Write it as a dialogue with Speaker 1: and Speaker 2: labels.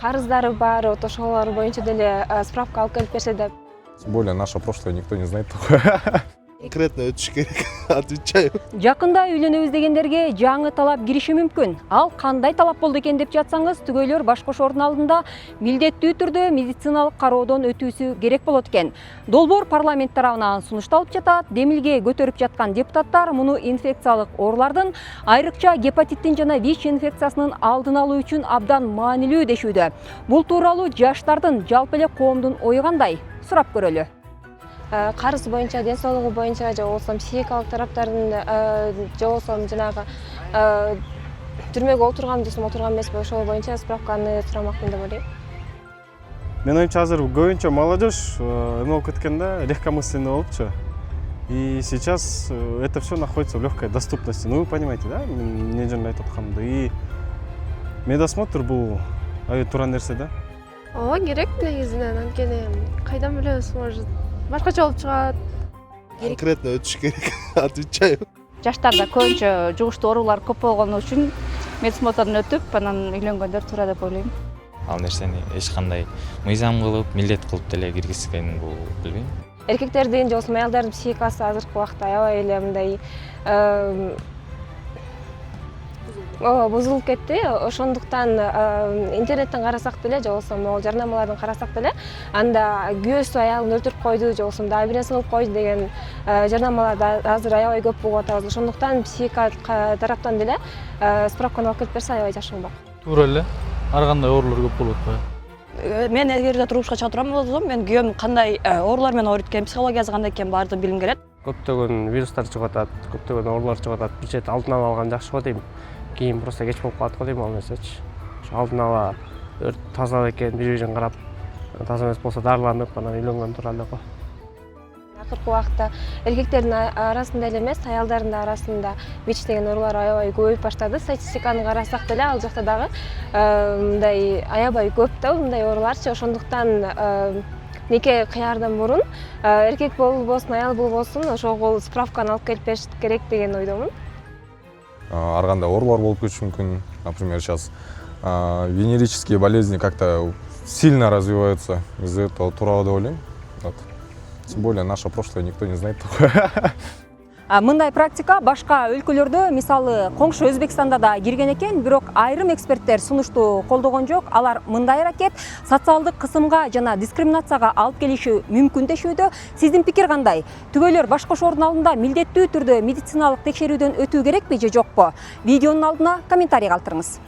Speaker 1: карыздары бар, вот ошолор боюнча деле справка алып келип берсе деп.
Speaker 2: Тем более наше прошлое никто не знает такое.
Speaker 3: Конкретно өтүш керек, отвечаю.
Speaker 4: Жакында үйлөнөбүз дегендерге жаңы талап кириши мүмкүн. Ал кандай талап болду экен деп жатсаңыз, түгөйлөр баш кошордун алдында милдеттүү түрдө медициналык кароодон өтүүсү керек болот экен. Долбоор парламент тарабынан сунушталып жатат. Демилге көтөрүп жаткан депутаттар муну инфекциялык оорулардын, айрыкча гепатиттин жана ВИЧ инфекциясынын алдын алуу үчүн абдан маанилүү дешүүдө. Бул тууралуу жаштардын, жалпы эле коомдун ою кандай? Сурап көрөлү.
Speaker 1: Карыз боюнча, ден соолугу боюнча, же болбосо психикалык тараптарын, же болбосо жанагы түрмөгө отурган десем отурган эмеспи, ошол боюнча справканы сурамакмын деп ойлойм.
Speaker 5: Мен оюмча азыр көбүнчө молодежь эме болуп кеткен да, легкомысленный болупчу. И сейчас это все находится в легкой доступности. Ну вы понимаете, да, эмне жөнүндө айтып атканымды. И медосмотр бул аябай туура нерсе да.
Speaker 6: Ооба керек негизинен, анткени кайдан билебиз, может башкача болуп чыгат.
Speaker 3: Конкретно өтүш керек, отвечаю.
Speaker 7: Жаштарда көбүнчө жугуштуу оорулар көп болгон үчүн медосмотрдон өтүп, анан үйлөнгөндөр туура деп ойлойм.
Speaker 8: Ал нерсени эч кандай мыйзам кылып, милдет кылып деле киргизген бул билбейм.
Speaker 1: Эркектердин же болбосо аялдардын психикасы азыркы убакта аябай эле мындай бузулуп кетти. Ошондуктан интернеттен карасак деле, же болбосо могул жарнамалардын карасак деле, анда күйөөсү аялын өлтүрүп койду, же болбосо дагы бир нерсе кылып койду деген жарнамаларды азыр аябай көп угуп атабыз. Ошондуктан психикалык тараптан деле справканы алып келип берсе аябай жакшы болмок.
Speaker 9: Туура эле. Ар кандай оорулар көп болот баягы.
Speaker 10: Мен эгерде турмушка чыга турган болсом, мен күйөөм кандай оорулар менен ооруйт экен, психологиясы кандай экенин баардыгын билгим келет.
Speaker 5: Көптөгөн вирустар чыгып атат, көптөгөн оорулар чыгып атат. Бир чети алдын ала алган жакшы го дейм. Кийин просто кеч болуп калат го дейм ал нерсечи. Ошо алдын ала таза экен, бири-бирин карап, таза эмес болсо дарыланып, анан үйлөнгөн туура эле го.
Speaker 1: Акыркы убакта эркектердин арасында эле эмес, аялдардын да арасында ВИЧ деген оорулар аябай көбөйүп баштады. Статистиканы карасак деле ал жакта дагы мындай аябай көп да мындай ооруларчы. Ошондуктан нике кыярдан мурун эркек болбосун, аял болбосун, ошол справканы алып келип бериш керек деген ойдомун.
Speaker 2: Ар кандай оорулар болуп кетиши мүмкүн. Например, сейчас венерические болезни как-то сильно развиваются из-за этого тууралуу деп ойлойм. Тем более наше прошлое никто не знает такое.
Speaker 4: Мындай практика башка өлкөлөрдө, мисалы коңшу Өзбекстанда да кирген экен, бирок айрым эксперттер сунушту колдогон жок. Алар мындай аракет социалдык кысымга жана дискриминацияга алып келиши мүмкүн дешүүдө. Сиздин пикир кандай? Түгөйлөр баш кошордун алдында милдеттүү түрдө медициналык текшерүүдөн өтүү керекпи же жокпу? Видеонун алдына комментарий калтырыңыз.